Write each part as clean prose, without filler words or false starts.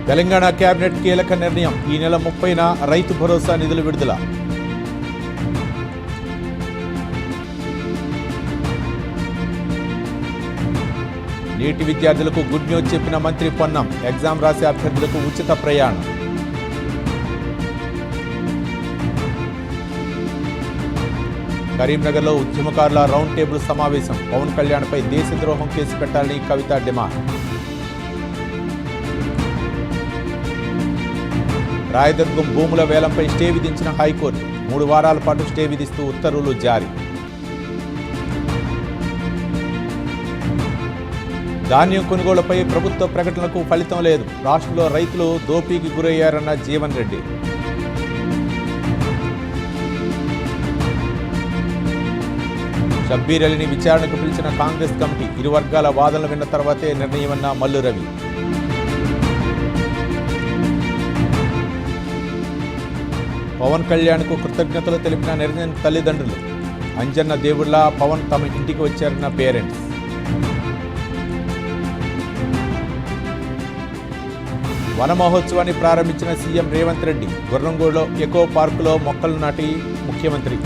Telangana cabinet కీలక నిర్ణయం. ఈ నెల 30న రైతు భరోసా నిధులు విడుదల. నీటి విద్యార్థులకు గుడ్ న్యూస్ చెప్పిన మంత్రి పొన్నం. ఎగ్జామ్ రాసే అభ్యర్థులకు ఉచిత ప్రయాణం. కరీంనగర్లో ఉద్యమకారుల రౌండ్ టేబుల్ సమావేశం. పవన్ కళ్యాణ్పై దేశద్రోహం కేసు పెట్టాలని కవిత డిమాండ్. రాయదుర్గం భూముల వేలంపై స్టే విధించిన హైకోర్టు. 3 వారాల పాటు స్టే విధిస్తూ ఉత్తర్వులు జారీ. ధాన్యం కొనుగోలుపై ప్రభుత్వ ప్రకటనలకు ఫలితం లేదు. రాష్ట్రంలో రైతులు దోపీకి గురయ్యారన్న జీవన్ రెడ్డి. షబ్బీర్ అలీని విచారణకు పిలిచిన కాంగ్రెస్ కమిటీ. ఇరు వర్గాల వాదనలు విన్న తర్వాతే నిర్ణయమన్న మల్లు రవి. పవన్ కళ్యాణ్కు కృతజ్ఞతలు తెలిపిన నిరంజన్ తల్లిదండ్రులు. అంజన్న దేవుళ్ల పవన్ తమ ఇంటికి వచ్చారన్న పేరెంట్స్. వన మహోత్సవాన్ని ప్రారంభించిన సీఎం రేవంత్ రెడ్డి. గుర్రంగూడలో ఎకో పార్కులో మొక్కలు నాటి ముఖ్యమంత్రి.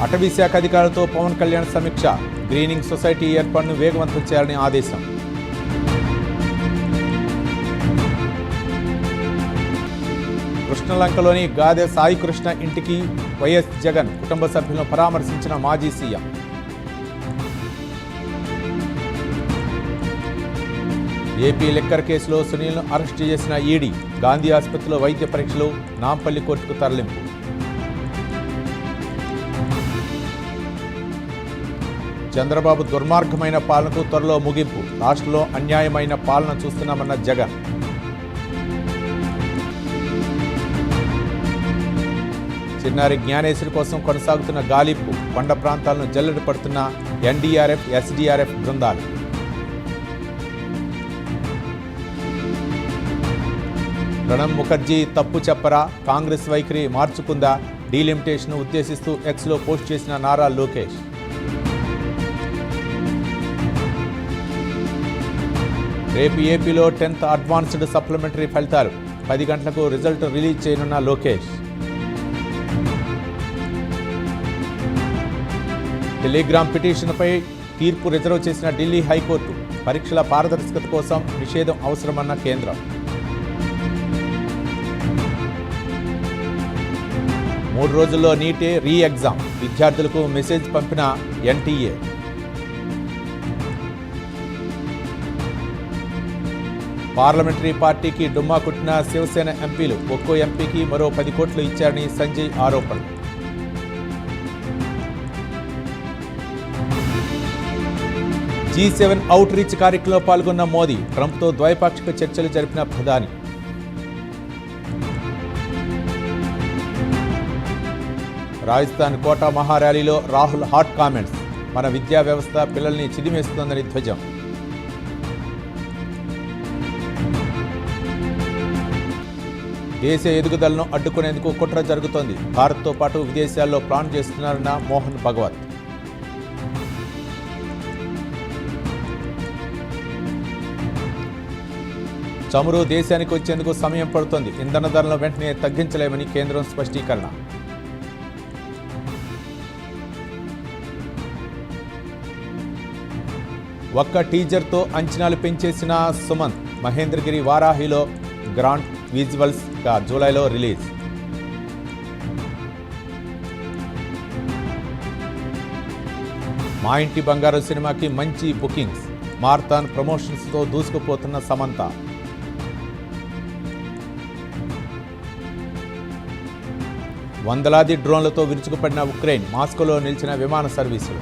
అటవీ శాఖ అధికారులతో పవన్ కళ్యాణ్ సమీక్ష. గ్రీనింగ్ సొసైటీ ఏర్పాటును వేగవంతం చేయాలని ఆదేశం. కృష్ణలంకలోని గాదె సాయి కృష్ణ ఇంటికి వైఎస్ జగన్ కుటుంబ సభ్యులను పరామర్శించిన మాజీ సీఎం. ఏపీ లిక్కర్ కేసులో సునీల్ను అరెస్టు చేసిన ఈడీ. గాంధీ ఆసుపత్రిలో వైద్య పరీక్షలు. నాంపల్లి కోర్టుకు తరలింపు. చంద్రబాబు దుర్మార్గమైన పాలనకు త్వరలో ముగింపు. రాష్ట్రంలో అన్యాయమైన పాలన చూస్తున్నామన్న జగన్. చిన్నారి జ్ఞానేశ్వరి కోసం కొనసాగుతున్న గాలింపు. కొండ ప్రాంతాలను జల్లెడ పడుతున్న ఎన్డీఆర్ఎఫ్, ఎస్డీఆర్ఎఫ్ బృందాలు. ప్రణబ్ ముఖర్జీ తప్పు చెప్పరా, కాంగ్రెస్ వైఖరి మార్చుకుందా, డీలిమిటేషన్ ఉద్దేశిస్తూ ఎక్స్లో పోస్ట్ చేసిన నారా లోకేష్. రేపు ఏపీలో 10th అడ్వాన్స్డ్ సప్లిమెంటరీ ఫలితాలు. 10 గంటలకు రిజల్ట్ రిలీజ్ చేయనున్న లోకేష్. టెలిగ్రామ్ పిటిషన్పై తీర్పు రిజర్వ్ చేసిన ఢిల్లీ హైకోర్టు. పరీక్షల పారదర్శకత కోసం నిషేధం అవసరమన్న కేంద్రం. 3 రోజుల్లో నీటే రీ ఎగ్జామ్. విద్యార్థులకు మెసేజ్ పంపిన ఎన్టీఏ. పార్లమెంటరీ పార్టీకి డుమ్మా కుట్టిన శివసేన ఎంపీలు. ఒక్కో ఎంపీకి మరో 10 కోట్లు ఇచ్చారని సంజయ్ ఆరోపణ. G7 అవుట్ రీచ్ కార్యక్రమంలో పాల్గొన్న మోదీ. ట్రంప్తో ద్వైపాక్షిక చర్చలు జరిపిన ప్రధాని. రాజస్థాన్ కోటా మహార్యాలీలో రాహుల్ హాట్ కామెంట్స్. మన విద్యా వ్యవస్థ పిల్లల్ని చిదిమేస్తోందని ధ్వజం. దేశ ఎదుగుదలను అడ్డుకునేందుకు కుట్ర జరుగుతోంది. భారత్తో పాటు విదేశాల్లో ప్లాన్ చేస్తున్నారన్న మోహన్ భగవత్. చమురు దేశానికి వచ్చేందుకు సమయం పడుతోంది. ఇంధన ధరలను వెంటనే తగ్గించలేమని కేంద్రం స్పష్టీకరణ. ఒక్క టీజర్తో అంచనాలు పెంచేసిన సుమంత్. మహేంద్రగిరి వారాహిలో గ్రాండ్ విజువల్స్ గా జూలైలో రిలీజ్. మా ఇంటి బంగారు సినిమాకి మంచి బుకింగ్స్. మార్థాన్ ప్రమోషన్స్తో దూసుకుపోతున్న సమంత. వందలాది డ్రోన్లతో విరుచుకుపడిన ఉక్రెయిన్. మాస్కోలో నిలిచిన విమాన సర్వీసులు.